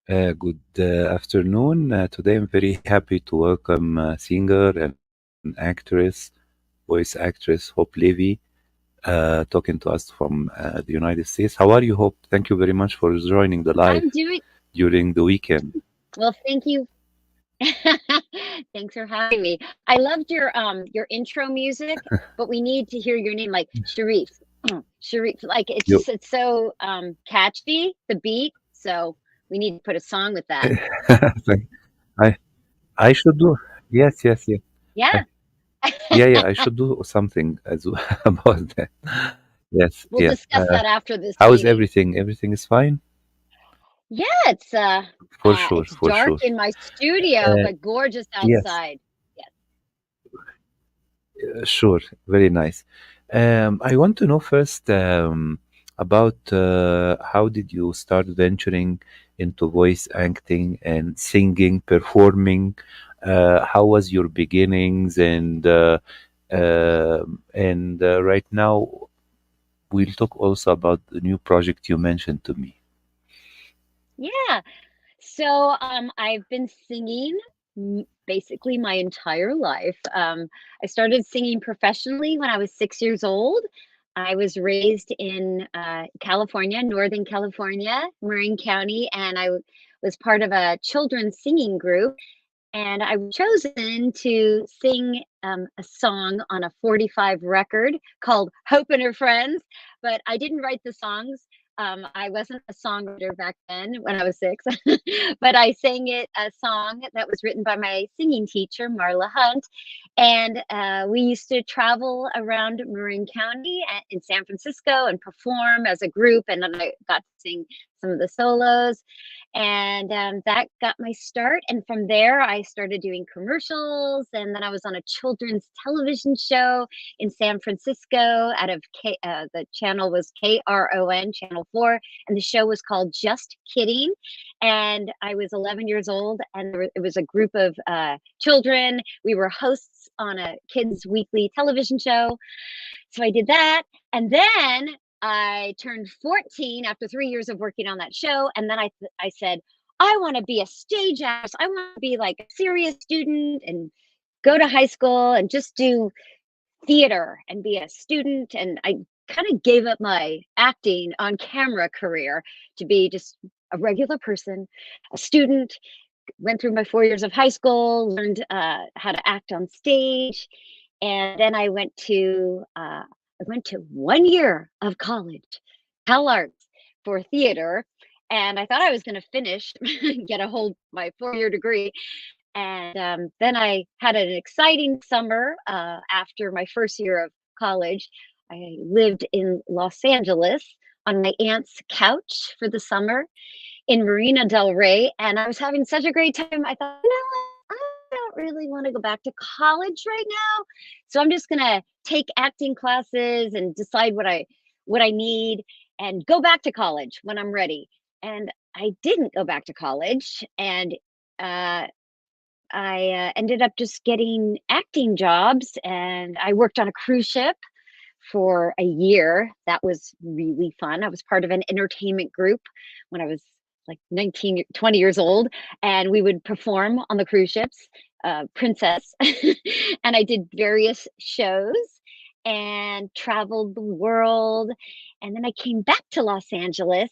Good afternoon. Today I'm very happy to welcome singer and actress, voice actress Hope Levy, talking to us from the United States. How are you, Hope? Thank you very much for joining the live I'm doing during the weekend. well, thank you. Thanks for having me. I loved your intro music, but we need to hear your name like Sharif. Sharif. Like You, it's so catchy, the beat. So we need to put a song with that. thank- I I should do. Yes, yes, yes. Yeah. I, yeah. I should do something as about that. Yes, We'll yes. discuss that after this How is meeting. everything? Everything is fine? Yeah, For sure, it's for dark sure. in my studio, Uh, but gorgeous yes. outside. Yes. Sure, very nice. I want to know first about how did you start venturing into voice acting and singing, performing? How was your beginnings? And right now, we'll talk also about the new project you mentioned to me. Yeah. So, I've been singing basically my entire life. I started singing professionally when I was 6 years old. I was raised in California, Northern California, Marin County, and was part of a children's singing group. And I was chosen to sing a song on a 45 record called Hope and Her Friends, but I didn't write the songs. I wasn't a songwriter back then when I was 6, but I sang it a song that was written by my singing teacher, Marla Hunt. And we used to travel around Marin County in San Francisco and perform as a group. And then I got to sing some of the solos. And that got my start. And from there, I started doing commercials. And then I was on a children's television show in San Francisco out of the channel was KRON, Channel 4. And the show was called Just Kidding. And I was 11 years old. And it was a group of children. We were hosts on a kids' weekly television show. So I did that. And then I turned 14 after 3 years of working on that show. And then I said, I want to be a stage actress. I want to be like a serious student and go to high school and just do theater and be a student. And I kind of gave up my acting on camera career to be just a regular person, a student, went through my 4 years of high school, learned how to act on stage, and then I went to 1 year of college, Cal Arts for theater, and I thought I was going to finish, get a hold my 4 year degree, and then I had an exciting summer after my first year of college. I lived in Los Angeles on my aunt's couch for the summer in Marina del Rey, and I was having such a great time. I thought, you know what? I don't really want to go back to college right now. So I'm just gonna take acting classes and decide what I need and go back to college when I'm ready. And I didn't go back to college, and uh, I ended up just getting acting jobs, and I worked on a cruise ship for a year. That was really fun. I was part of an entertainment group when I was like 19, 20 years old, and we would perform on the cruise ships, Princess. And I did various shows and traveled the world. And then I came back to Los Angeles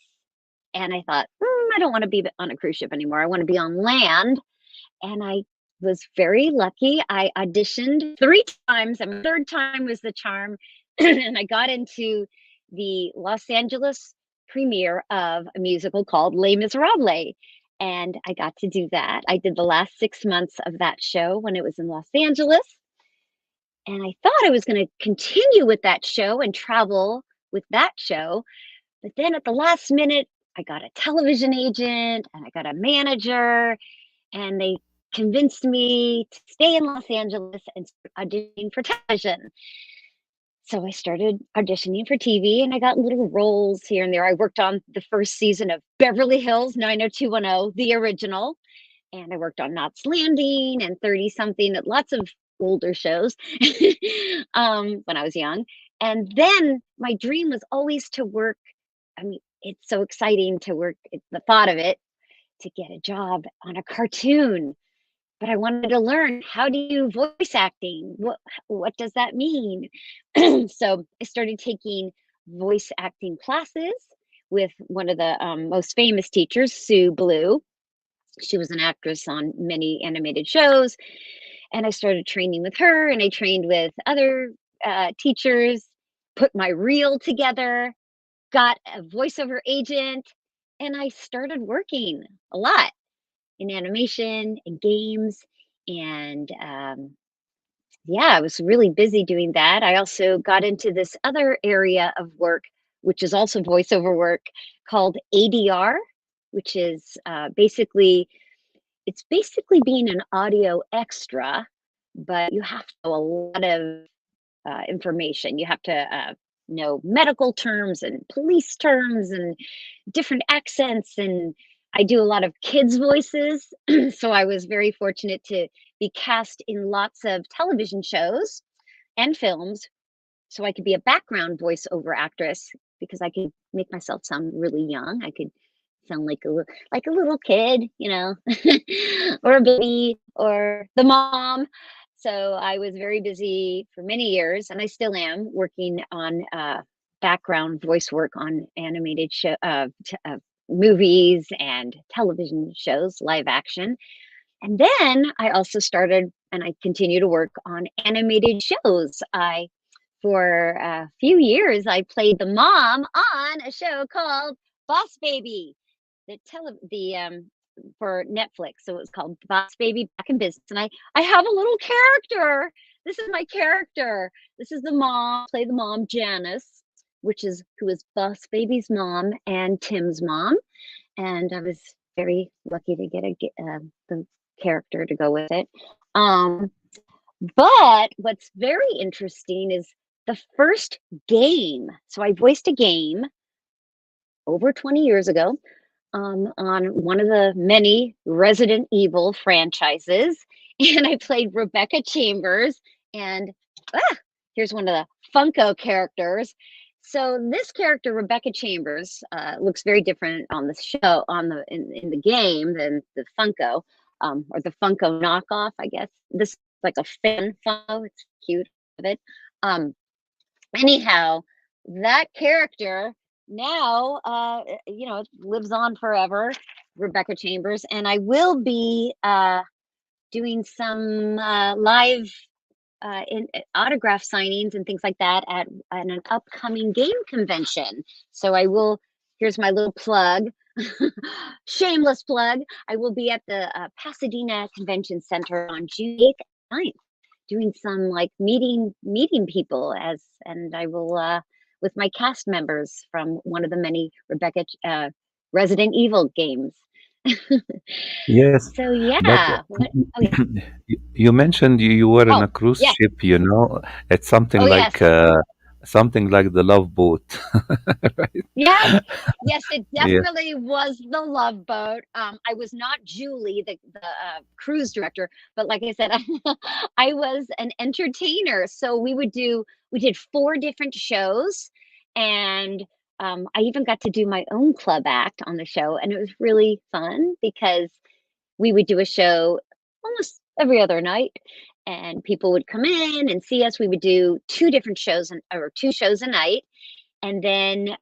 and I thought, I don't want to be on a cruise ship anymore. I want to be on land. And I was very lucky. I auditioned 3 times, and my third time was the charm. And I got into the Los Angeles premiere of a musical called Les Miserables. And I got to do that. I did the last 6 months of that show when it was in Los Angeles. And I thought I was going to continue with that show and travel with that show. But then at the last minute, I got a television agent and I got a manager and they convinced me to stay in Los Angeles and start auditioning for television. So I started auditioning for TV and I got little roles here and there. I worked on the first season of Beverly Hills 90210, the original, and I worked on Knots Landing and 30 something, lots of older shows when I was young. And then my dream was always to work. I mean, it's so exciting to work, the thought of it to get a job on a cartoon, but I wanted to learn, how do you voice acting? What does that mean? So I started taking voice acting classes with one of the most famous teachers, Sue Blue. She was an actress on many animated shows, and I started training with her, and I trained with other teachers, put my reel together, got a voiceover agent, and I started working a lot in animation and games. And yeah, I was really busy doing that. I also got into this other area of work, which is also voiceover work, called ADR, which is basically being an audio extra, but you have to know a lot of information. You have to know medical terms and police terms and different accents. And I do a lot of kids' voices. So I was very fortunate to be cast in lots of television shows and films, so I could be a background voiceover actress because I could make myself sound really young. I could sound like a little kid, or a baby or the mom. So I was very busy for many years, and I still am working on background voice work on animated movies and television shows, live action. And then I also started and I continue to work on animated shows. For a few years, I played the mom on a show called Boss Baby, for Netflix. So it was called Boss Baby Back in Business, and I have a little character. This is my character. This is the mom. Play the mom, Janice, who is Boss Baby's mom and Tim's mom, and I was very lucky to get the character to go with it. Um, but what's very interesting is the first game. So I voiced a game over 20 years ago, on one of the many Resident Evil franchises. And I played Rebecca Chambers. And here's one of the Funko characters. So this character, Rebecca Chambers, looks very different on the show, in the game, than the Funko, or the Funko knockoff, I guess. This is like a fan Funko. It's cute of it. Um, Anyhow, that character now, lives on forever, Rebecca Chambers, and I will be doing some live autograph signings and things like that at an upcoming game convention. So I will. Here's my little plug, shameless plug. I will be at the Pasadena Convention Center on June 8th and 9th, doing some like meeting people, and I will with my cast members from one of the many Rebecca Resident Evil games. Yes, So but yeah. Oh yeah. you mentioned you were in Oh a cruise yes. ship, you know. It's Oh yes. something like the Love Boat, right? Yes, yes, it Yeah. definitely was the Love Boat. I was not Julie, the cruise director, but like I said, I was an entertainer. So we did 4 different shows, and I even got to do my own club act on the show, and it was really fun because we would do a show almost every other night, and people would come in and see us. We would do 2 shows a night, and then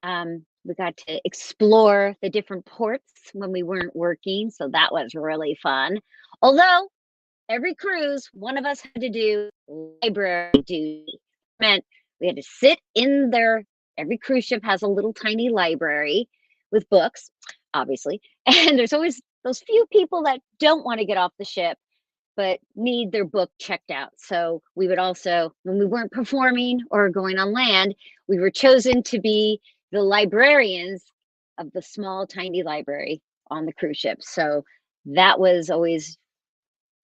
we got to explore the different ports when we weren't working. So that was really fun. Although every cruise, one of us had to do library duty. Meant we had to sit in there. Every cruise ship has a little tiny library with books, obviously. And there's always those few people that don't want to get off the ship but need their book checked out. So we would also, when we weren't performing or going on land, we were chosen to be the librarians of the small, tiny library on the cruise ship. So that was always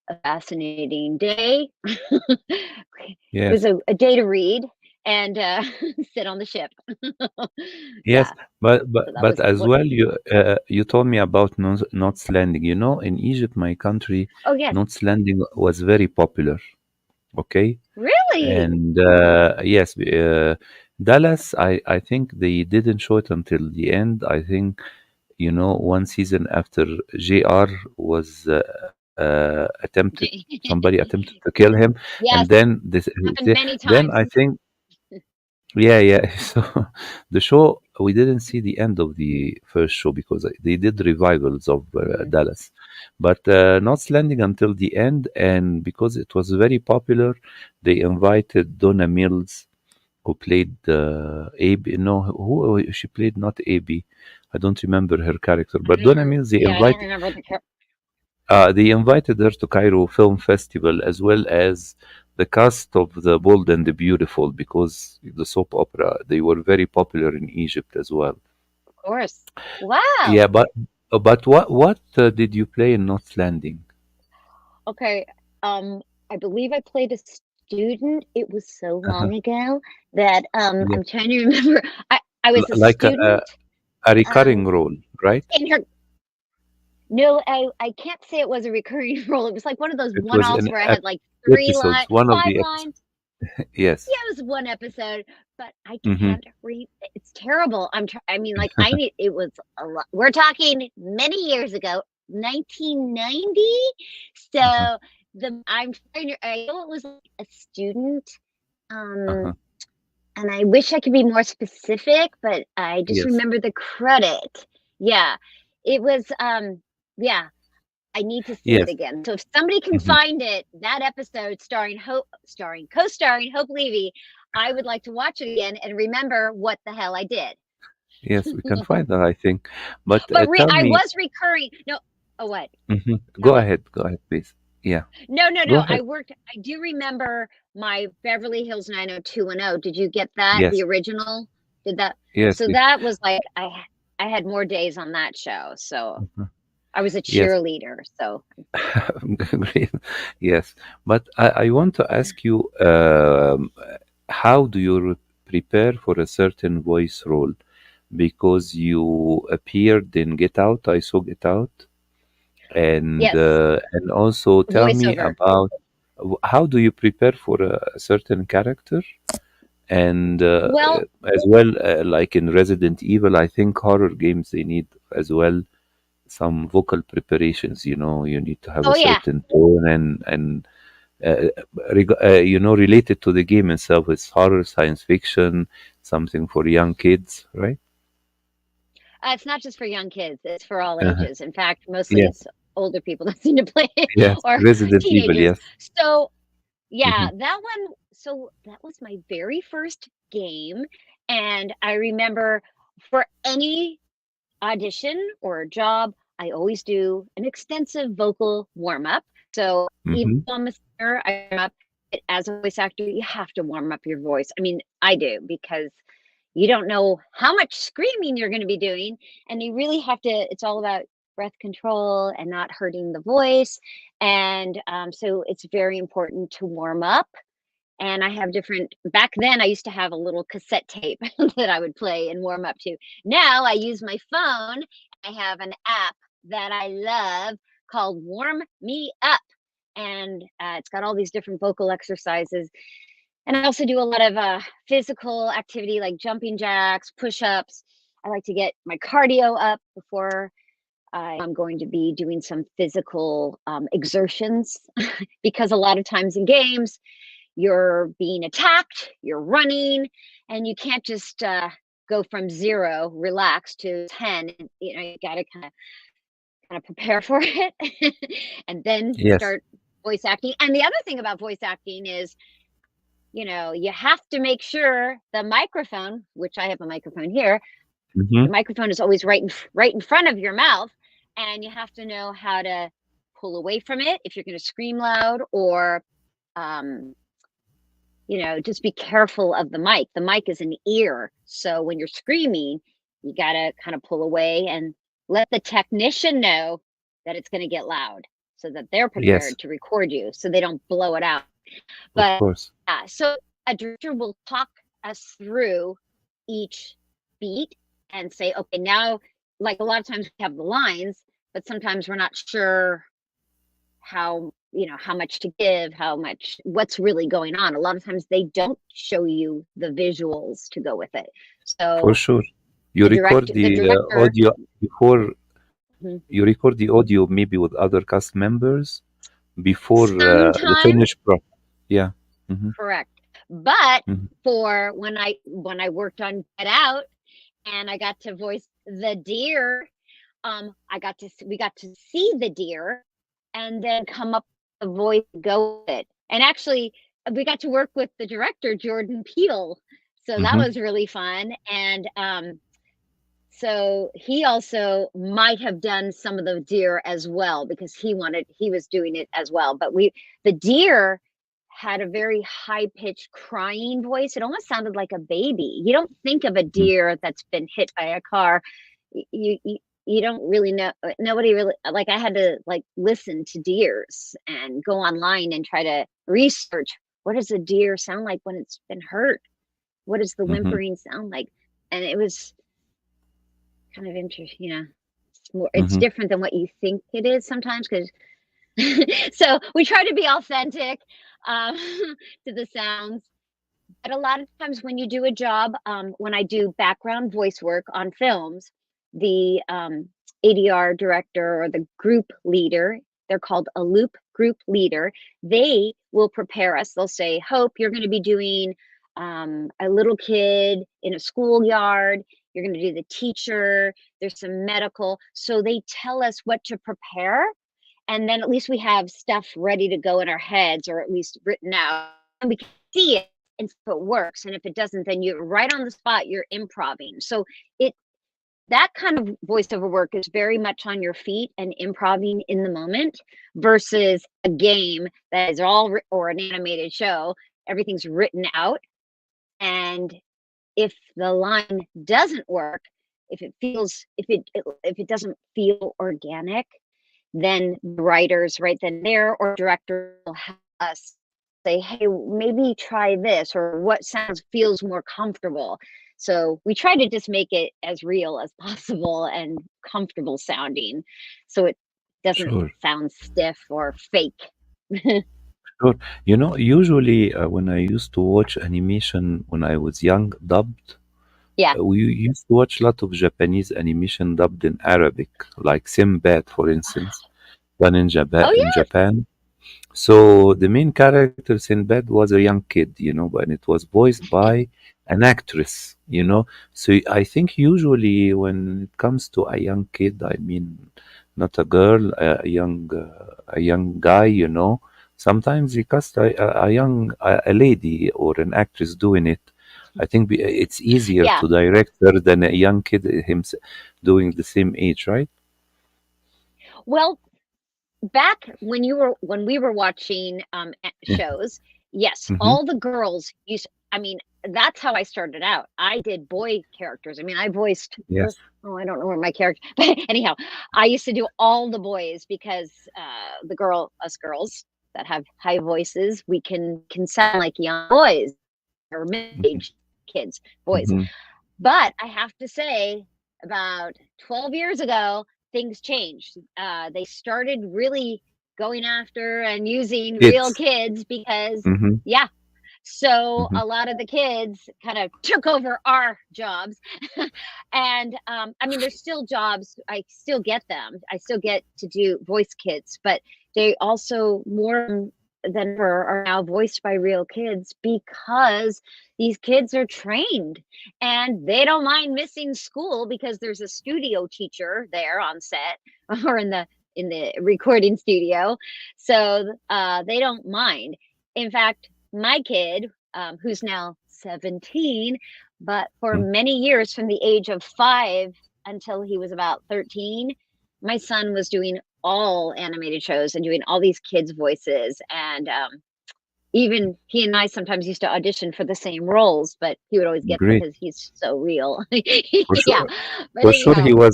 a fascinating day. It was Yes. a day to read and sit on the ship. Yes, Yeah, but so that but was as what. well, you told me about Knots Landing. You know, in Egypt, my country, Oh yes, Knots Landing was very popular. Okay, really? and yes, Dallas, I think they didn't show it until the end. I think one season after JR was somebody attempted to kill him, and Yes, then happened many then I times. think, yeah, yeah. So the show, we didn't see the end of the first show because they did revivals of Mhm. Dallas, but not landing until the end. And because it was very popular, they invited Donna Mills, who played AB. No, who she played, not AB. I don't remember her character, I but don't Donna rem Mills. Yeah, I don't remember the char They invited her to Cairo Film Festival as well as the cast of The Bold and the Beautiful because the soap opera, they were very popular in Egypt as well. Of course. Wow! Yeah, but what did you play in North Landing? Okay, I believe I played a student. It was so Uh-huh. long ago that, Yeah, I'm trying to remember. I was a like student, a recurring um, role, right? in her no, I can't say it was a recurring role. It was like one of those It was one-offs in where I had, like, 3 line episodes, one of 5 the episodes. lines. Yes. Yeah, it was 1 episode, but I Mm-hmm. can't read it's terrible. I mean, like, I need it was a lot we're talking many years ago, 1990? Uh-huh. So, I'm trying to I know it was, like, a student, Uh-huh. um, and I wish I could be more specific, but I just Yes. remember the credit. Yeah. It was, yeah, I need to see it Yes. again. So if somebody can Mm-hmm. find it, that episode co-starring Hope Levy, I would like to watch it again and remember what the hell I did. Yes, we can find that, I think. But But tell I me, was recurring. No, oh what? go Tell me. ahead. Go ahead, please. Yeah, No, no, go no. ahead. I do remember my Beverly Hills 90210. Did you get that? The Yes, original? Did that? yes, So that was like I had more days on that show. So mhm, I was a yes, cheerleader. So great. Yes. But I want to ask you, how do you prepare for a certain voice role? Because you appeared in Get Out, I saw Get Out, yes, and also tell me voiceover. about how do you prepare for a certain character? And Well, as well, like in Resident Evil, I think horror games they need as well some vocal preparations. You need to have a oh yeah. certain tone and uh, related to the game itself. It's horror, science fiction, something for young kids, right? It's not just for young kids, it's for all Uh-huh. ages. In fact, mostly Yes, it's older people that seem to play it yes, or Resident Evil, teenagers. yes. So, yeah, Hmm. that was my very first game, and I remember for any audition or a job, I always do an extensive vocal warm-up. So, even Hmm. though I'm a singer, I warm up as a voice actor, you have to warm up your voice. I mean, I do because you don't know how much screaming you're going to be doing, and you really have to it's all about breath control and not hurting the voice. And so it's very important to warm up. And I have different back then I used to have a little cassette tape that I would play and warm up to. Now I use my phone. I have an app that I love called Warm Me Up, and it's got all these different vocal exercises. And I also do a lot of physical activity like jumping jacks, push-ups. I like to get my cardio up before I'm going to be doing some physical exertions because a lot of times in games you're being attacked, you're running, and you can't just go from 0 relax to 10. You got to kind of prepare for it and then Yes. start voice acting. And the other thing about voice acting is you have to make sure the microphone, which I have a microphone here, Hmm. the microphone is always right in front of your mouth, and you have to know how to pull away from it if you're going to scream loud or um, just be careful of the mic. The mic is an ear, so when you're screaming, you got to kind of pull away and let the technician know that it's going to get loud so that they're Yes, prepared to record you so they don't blow it out. of But course. yeah, so a director will talk us through each beat and say, okay, now, like a lot of times we have the lines, but sometimes we're not sure how much to give, what's really going on. A lot of times they don't show you the visuals to go with it. For So sure. You record The the director. audio before Mhm. you record the audio maybe with other cast members before the Sometimes, finished pro. Yeah. Mm-hmm. correct. But Mm-hmm. for when I worked on Get Out and I got to voice the deer, we got to see the deer and then come up with a voice to go with it. And actually, we got to work with the director, Jordan Peele. So that Mm-hmm. was really fun. And so he also might have done some of the deer as well because he was doing it as well. But the deer had a very high pitched crying voice. It almost sounded like a baby. You don't think of a deer that's been hit by a car. You don't really know. Nobody really, like, I had to like listen to deers and go online and try to research, what does a deer sound like when it's been hurt? What does the Mm-hmm. whimpering sound like? And it was kind of interesting. Yeah, it's Mm-hmm. different than what you think it is sometimes, because so we try to be authentic um, to the sounds. But a lot of times when you do a job, when I do background voice work on films, the ADR director or the group leader, they're called a loop group leader, they will prepare us. They'll say, Hope, you're going to be doing a little kid in a schoolyard. You're going to do the teacher. There's some medical. So they tell us what to prepare. And then at least we have stuff ready to go in our heads, or at least written out, and we can see it. And so it works. And if it doesn't, then you're right on the spot, you're improving. So it that kind of voiceover work is very much on your feet and improving in the moment versus a game that is or an animated show. Everything's written out. And if the line doesn't work, if it doesn't feel organic, then the writers right then and there or director will have us say, hey, maybe try this, or what sounds feels more comfortable. So we try to just make it as real as possible and comfortable sounding so it doesn't Sure. sound stiff or fake. Sure. You know, usually when I used to watch animation when I was young, dubbed, Yeah. we used to watch a lot of Japanese animation dubbed in Arabic, like Sinbad, for instance, done Oh, In yes. Japan. So the main character, Sinbad, was a young kid, and it was voiced by an actress, So I think usually when it comes to a young kid, I mean, not a girl, a young guy, sometimes you cast a young a lady or an actress doing it. I think it's easier Yeah. to direct her than a young kid himself doing the same age, right? Well, back when we were watching shows, yes, Mm-hmm. all the girls used, I mean, that's how I started out. I did boy characters. I mean, I voiced Yes. oh, I don't know where my character, but anyhow, I used to do all the boys because us girls that have high voices, we can sound like young boys or mid-aged kids boys. Mm-hmm. But I have to say, about 12 years ago, things changed. They started really going after and using real Kids. kids because, Mm-hmm. yeah. So Mm-hmm. a lot of the kids kind of took over our jobs. And I mean, there's still jobs. I still get them. I still get to do voice kids, but they also more than ever are now voiced by real kids because these kids are trained and they don't mind missing school because there's a studio teacher there on set or in the recording studio. So they don't mind. In fact, my kid, who's now 17, but for many years from the age of 5 until he was about 13, my son was doing all animated shows and doing all these kids' voices. And even he and I sometimes used to audition for the same roles, but he would always get them Great. because he's so real. For Yeah. sure. But For sure anyhow,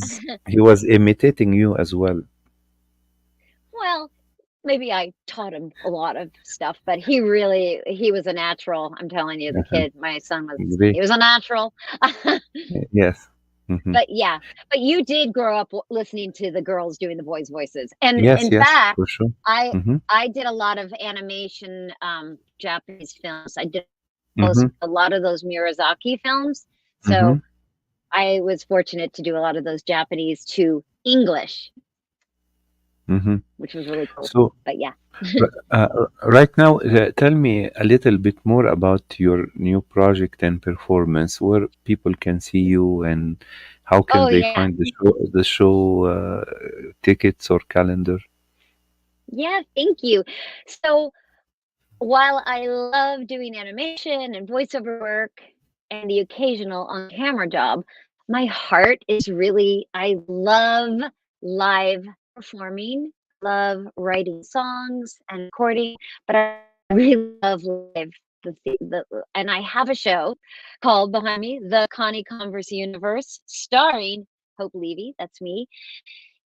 he was imitating you as well. well, maybe I taught him a lot of stuff, but he was a natural. I'm telling you, the Uh-huh. kid, my son he Great. was a natural. Yes. Hmm. But yeah, but you did grow up listening to the girls doing the boys' voices. And Yes, in yes, fact, for sure. I Hmm. I did a lot of animation Japanese films. I did Hmm. a lot of those Miyazaki films. Hmm. So I was fortunate to do a lot of those Japanese to English, Hmm. which was really cool. So, But yeah. right now, tell me a little bit more about your new project and performance, where people can see you and how can Oh they yeah. find the show tickets or calendar. Yeah, thank you. So while I love doing animation and voiceover work and the occasional on camera job, my heart is really, I love live performing, love writing songs and recording, but I really love live. And I have a show called behind me, The Connie Converse Universe, starring Hope Levy, that's me,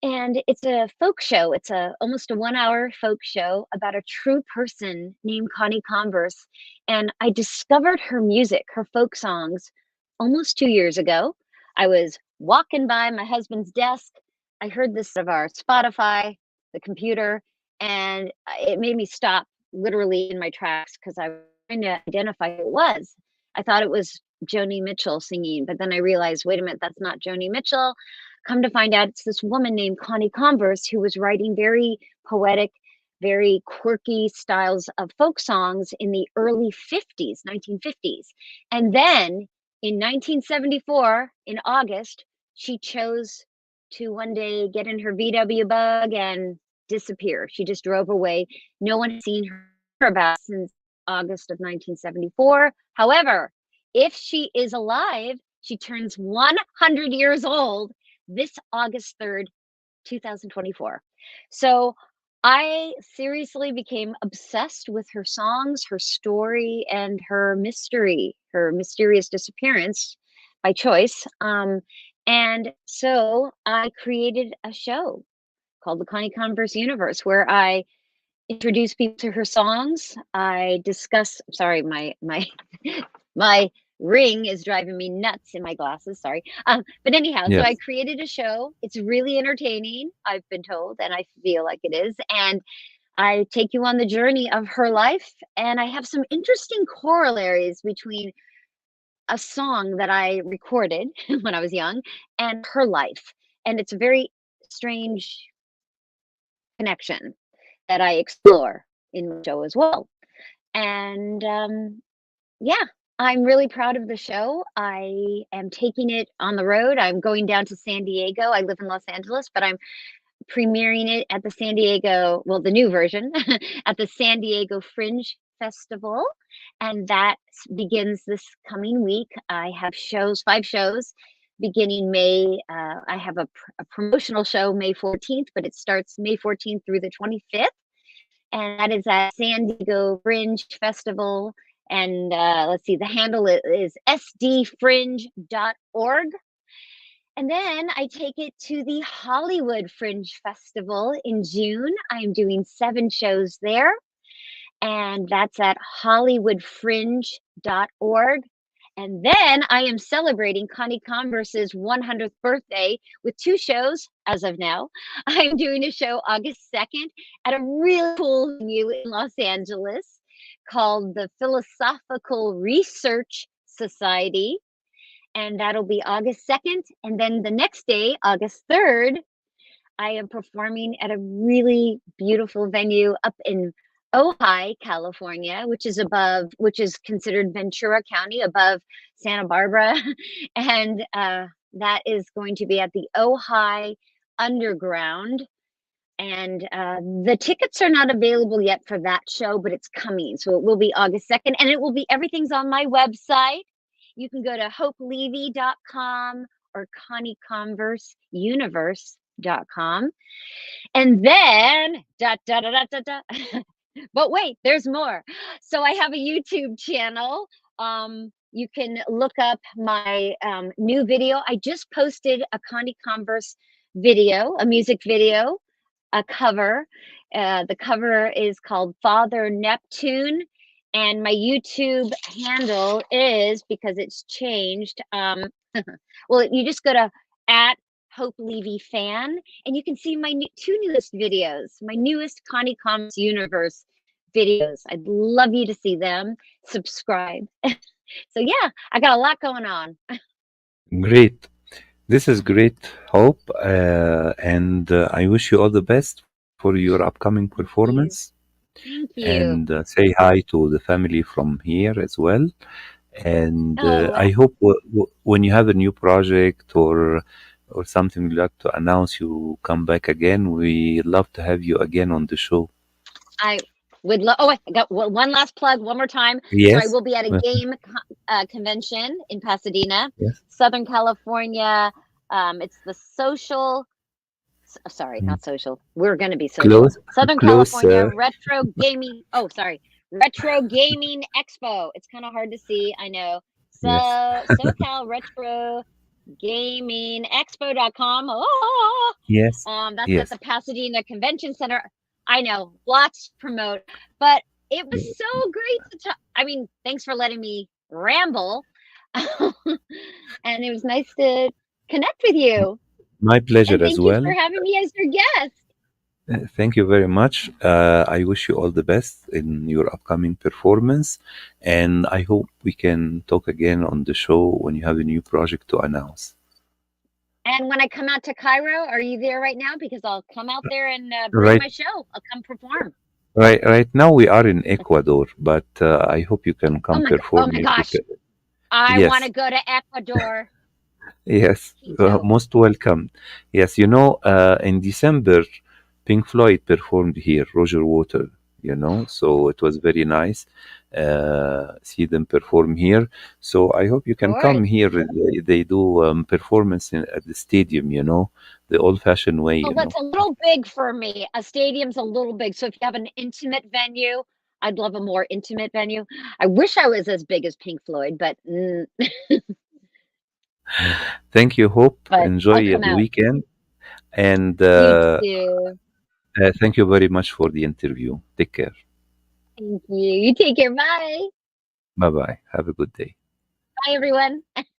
and it's a folk show. It's a almost a 1-hour folk show about a true person named Connie Converse. And I discovered her music, her folk songs, almost 2 years ago. I was walking by my husband's desk. I heard this of our Spotify, the computer, and it made me stop literally in my tracks because I was trying to identify who it was. I thought it was Joni Mitchell singing, but then I realized, wait a minute, that's not Joni Mitchell. Come to find out, it's this woman named Connie Converse who was writing very poetic, very quirky styles of folk songs in the early 50s, 1950s. And then in 1974, in August, she chose to one day get in her VW bug and disappear. She just drove away. No one has seen her about since August of 1974. However, if she is alive, she turns 100 years old this August 3rd, 2024. So I seriously became obsessed with her songs, her story, and her mystery, her mysterious disappearance by choice. And so I created a show called the Connie Converse Universe where I introduce people to her songs. I discuss, sorry, my my ring is driving me nuts in my glasses, sorry. But anyhow, so I Yes. created a show. It's really entertaining, I've been told, and I feel like it is. And I take you on the journey of her life, and I have some interesting corollaries between a song that I recorded when I was young and her life. And it's a very strange connection that I explore in the show as well. And yeah, I'm really proud of the show. I am taking it on the road. I'm going down to San Diego. I live in Los Angeles, but I'm premiering it at the San Diego, well, the new version at the San Diego Fringe Festival. And that begins this coming week. I have shows, 5 shows beginning May. I have a promotional show May 14th, but it starts May 14th through the 25th, and that is at San Diego Fringe Festival. And let's see, the handle is sdfringe.org. And then I take it to the Hollywood Fringe Festival in June. I'm doing 7 shows there, and that's at hollywoodfringe.org. And then I am celebrating Connie Converse's 100th birthday with 2 shows as of now. I'm doing a show August 2nd at a really cool venue in Los Angeles called the Philosophical Research Society. And that'll be August 2nd. And then the next day, August 3rd, I am performing at a really beautiful venue up in Ojai, California, which is considered Ventura County above Santa Barbara. And that is going to be at the Ojai Underground. And the tickets are not available yet for that show, but it's coming. So it will be August 2nd, and it will be, everything's on my website. You can go to hopelevy.com or connieconverseuniverse.com. And then, but wait, there's more. So I have a YouTube channel. You can look up my new video. I just posted a Connie Converse video, a music video, a cover. The cover is called Father Neptune. And my YouTube handle is, because it's changed, well, you just go to at Hope Levy fan, and you can see my 2 newest videos, my newest Connie Converse Universe videos. I'd love you to see them. Subscribe. So yeah, I got a lot going on. Great. This is great, Hope, and I wish you all the best for your upcoming Thank performance. you. Thank And you. say hi to the family from here as well. And Oh, I hope when you have a new project or something you'd like to announce, you come back again. We love to have you again on the show. I would love. Oh, I got one last plug, one more time. So I Yes. will be at a game convention in Pasadena, Yes. Southern California. It's the social. Sorry, Mm. not social. We're going to be social. Close, Southern close. California Retro Gaming. Oh, sorry, Retro Gaming Expo. It's kind of hard to see. I know. So Yes. SoCal Retro Gaming Expo.com. Oh, Yes. that's at Yes. the Pasadena Convention Center. I know, lots to promote, but it was so great to talk. I mean, thanks for letting me ramble. And it was nice to connect with you. My And pleasure as thank you for well. having me as your guest. Thank you very much. I wish you all the best in your upcoming performance, and I hope we can talk again on the show when you have a new project to announce. And when I come out to Cairo, are you there right now? Because I'll come out there and bring Right, my show. I'll come perform. right now we are in Ecuador, but I hope you can come Oh perform my maybe. gosh. I want to Yes, go to Ecuador. yes, Quito. most welcome. Yes, in December, Pink Floyd performed here, Roger Water, so it was very nice see them perform here. So I hope you Of can come course. here. They do performance at the stadium, the old-fashioned way, Oh, that's a little big for me. A stadium's a little big. So if you have an intimate venue, I'd love a more intimate venue. I wish I was as big as Pink Floyd, but Thank you, Hope. but I'll Enjoy come the out. weekend, and You too. thank you very much for the interview. Take care. Thank you. You take care. Bye. Bye bye. Have a good day. Bye, everyone.